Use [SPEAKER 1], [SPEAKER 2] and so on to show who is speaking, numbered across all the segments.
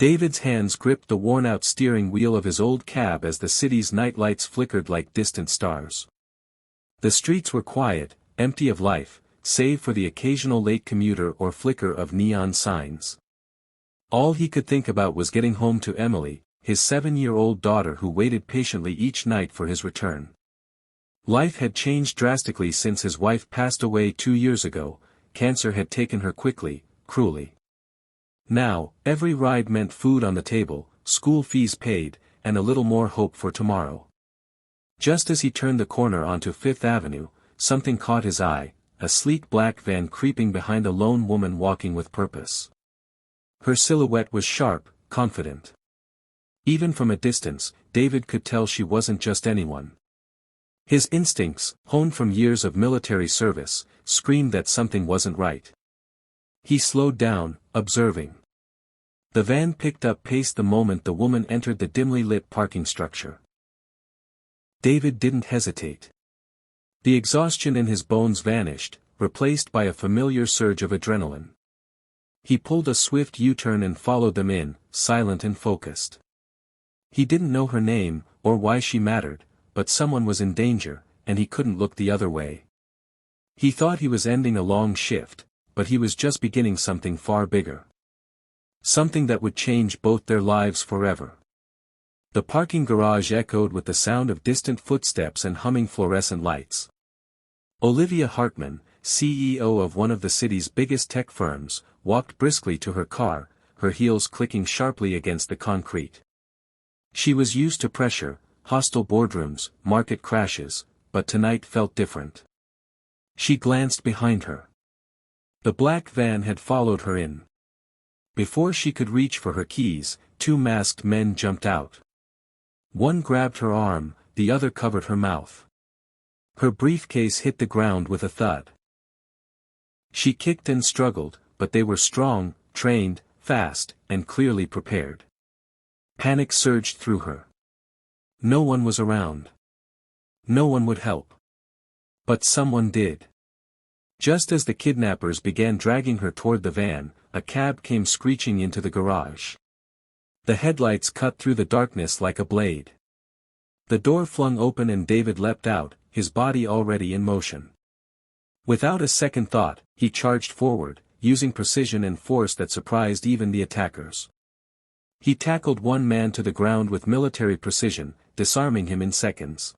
[SPEAKER 1] David's hands gripped the worn-out steering wheel of his old cab as the city's night lights flickered like distant stars. The streets were quiet, empty of life, save for the occasional late commuter or flicker of neon signs. All he could think about was getting home to Emily, his 7-year-old daughter who waited patiently each night for his return. Life had changed drastically since his wife passed away 2 years ago. Cancer had taken her quickly, cruelly. Now, every ride meant food on the table, school fees paid, and a little more hope for tomorrow. Just as he turned the corner onto Fifth Avenue, something caught his eye, a sleek black van creeping behind a lone woman walking with purpose. Her silhouette was sharp, confident. Even from a distance, David could tell she wasn't just anyone. His instincts, honed from years of military service, screamed that something wasn't right. He slowed down, observing. The van picked up pace the moment the woman entered the dimly lit parking structure. David didn't hesitate. The exhaustion in his bones vanished, replaced by a familiar surge of adrenaline. He pulled a swift U-turn and followed them in, silent and focused. He didn't know her name, or why she mattered, but someone was in danger, and he couldn't look the other way. He thought he was ending a long shift, but he was just beginning something far bigger. Something that would change both their lives forever. The parking garage echoed with the sound of distant footsteps and humming fluorescent lights. Olivia Hartman, CEO of one of the city's biggest tech firms, walked briskly to her car, her heels clicking sharply against the concrete. She was used to pressure, hostile boardrooms, market crashes, but tonight felt different. She glanced behind her. The black van had followed her in. Before she could reach for her keys, 2 masked men jumped out. One grabbed her arm, the other covered her mouth. Her briefcase hit the ground with a thud. She kicked and struggled, but they were strong, trained, fast, and clearly prepared. Panic surged through her. No one was around. No one would help. But someone did. Just as the kidnappers began dragging her toward the van, a cab came screeching into the garage. The headlights cut through the darkness like a blade. The door flung open and David leapt out, his body already in motion. Without a second thought, he charged forward, using precision and force that surprised even the attackers. He tackled one man to the ground with military precision, disarming him in seconds.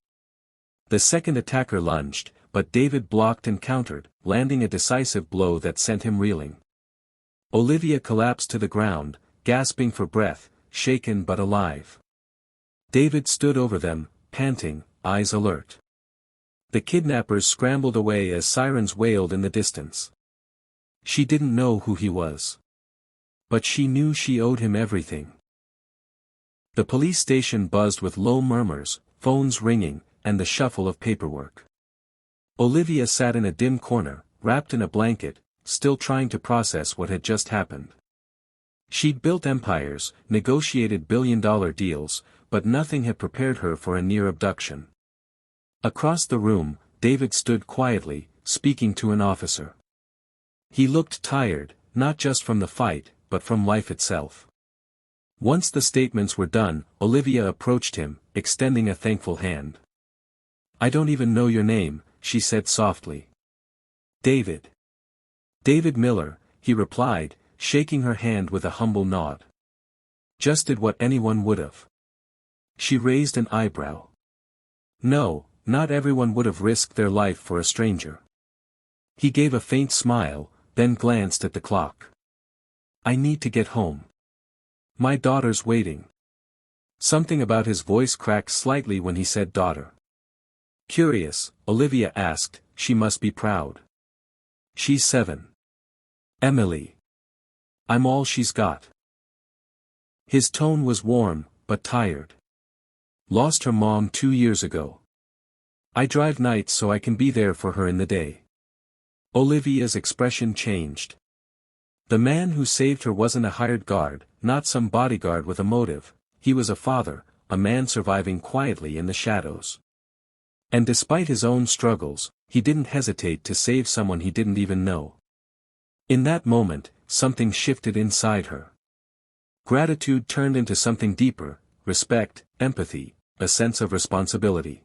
[SPEAKER 1] The second attacker lunged, but David blocked and countered, landing a decisive blow that sent him reeling. Olivia collapsed to the ground, gasping for breath, shaken but alive. David stood over them, panting, eyes alert. The kidnappers scrambled away as sirens wailed in the distance. She didn't know who he was. But she knew she owed him everything. The police station buzzed with low murmurs, phones ringing, and the shuffle of paperwork. Olivia sat in a dim corner, wrapped in a blanket, still trying to process what had just happened. She'd built empires, negotiated billion-dollar deals, but nothing had prepared her for a near abduction. Across the room, David stood quietly, speaking to an officer. He looked tired, not just from the fight, but from life itself. Once the statements were done, Olivia approached him, extending a thankful hand. "I don't even know your name," she said softly. "David." "David Miller," he replied, shaking her hand with a humble nod. "Just did what anyone would have." She raised an eyebrow. "No, not everyone would have risked their life for a stranger." He gave a faint smile, then glanced at the clock. "I need to get home. My daughter's waiting." Something about his voice cracked slightly when he said daughter. Curious, Olivia asked, "She must be proud." "She's 7. Emily. I'm all she's got." His tone was warm, but tired. "Lost her mom 2 years ago. I drive nights so I can be there for her in the day." Olivia's expression changed. The man who saved her wasn't a hired guard, not some bodyguard with a motive. He was a father, a man surviving quietly in the shadows. And despite his own struggles, he didn't hesitate to save someone he didn't even know. In that moment, something shifted inside her. Gratitude turned into something deeper: respect, empathy, a sense of responsibility.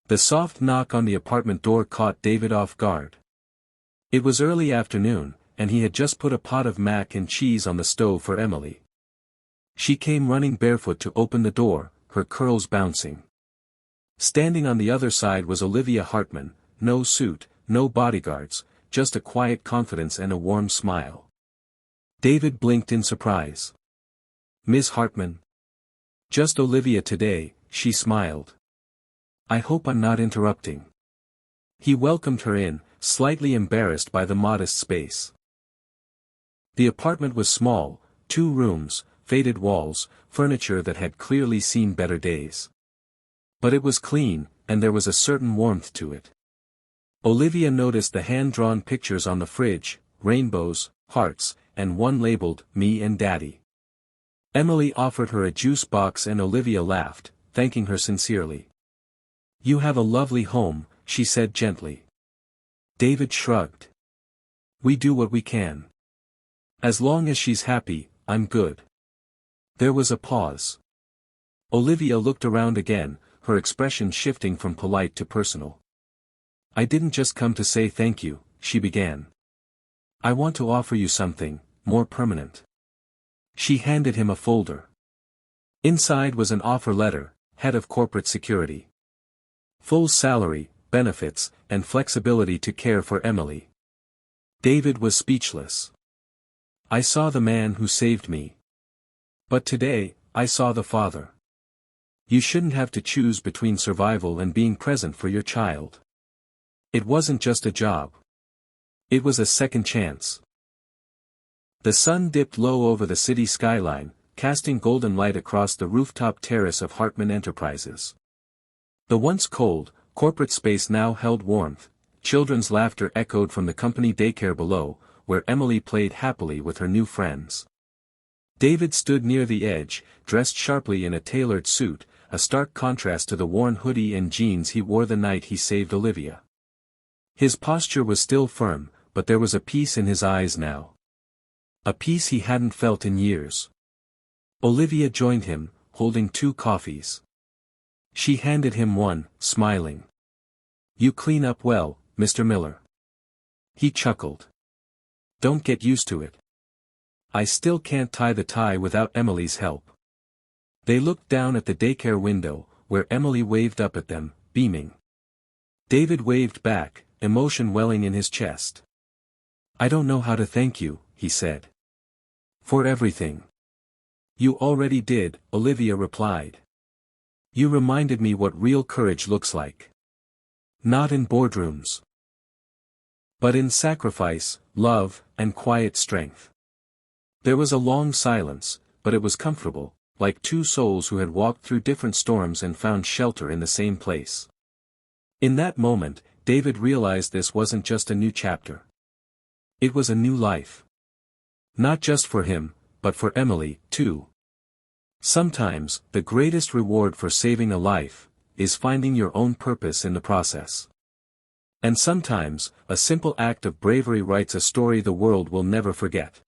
[SPEAKER 1] The soft knock on the apartment door caught David off guard. It was early afternoon, and he had just put a pot of mac and cheese on the stove for Emily. She came running barefoot to open the door, her curls bouncing. Standing on the other side was Olivia Hartman, no suit, no bodyguards, just a quiet confidence and a warm smile. David blinked in surprise. "Miss Hartman?" "Just Olivia today," she smiled. "I hope I'm not interrupting." He welcomed her in, slightly embarrassed by the modest space. The apartment was small, 2 rooms, faded walls, furniture that had clearly seen better days. But it was clean, and there was a certain warmth to it. Olivia noticed the hand-drawn pictures on the fridge, rainbows, hearts, and one labeled, "Me and Daddy." Emily offered her a juice box and Olivia laughed, thanking her sincerely. "You have a lovely home," she said gently. David shrugged. "We do what we can. As long as she's happy, I'm good." There was a pause. Olivia looked around again, her expression shifting from polite to personal. "I didn't just come to say thank you," she began. "I want to offer you something more permanent." She handed him a folder. Inside was an offer letter: head of corporate security. Full salary, benefits, and flexibility to care for Emily. David was speechless. "I saw the man who saved me. But today, I saw the father. You shouldn't have to choose between survival and being present for your child. It wasn't just a job. It was a second chance." The sun dipped low over the city skyline, casting golden light across the rooftop terrace of Hartman Enterprises. The once cold, corporate space now held warmth. Children's laughter echoed from the company daycare below, where Emily played happily with her new friends. David stood near the edge, dressed sharply in a tailored suit, a stark contrast to the worn hoodie and jeans he wore the night he saved Olivia. His posture was still firm, but there was a peace in his eyes now. A peace he hadn't felt in years. Olivia joined him, holding 2 coffees. She handed him one, smiling. "You clean up well, Mr. Miller." He chuckled. "Don't get used to it. I still can't tie the tie without Emily's help." They looked down at the daycare window, where Emily waved up at them, beaming. David waved back, emotion welling in his chest. "I don't know how to thank you," he said. "For everything." "You already did," Olivia replied. "You reminded me what real courage looks like. Not in boardrooms, but in sacrifice, love, and quiet strength." There was a long silence, but it was comfortable, like 2 souls who had walked through different storms and found shelter in the same place. In that moment, David realized this wasn't just a new chapter. It was a new life. Not just for him, but for Emily, too. Sometimes, the greatest reward for saving a life is finding your own purpose in the process. And sometimes, a simple act of bravery writes a story the world will never forget.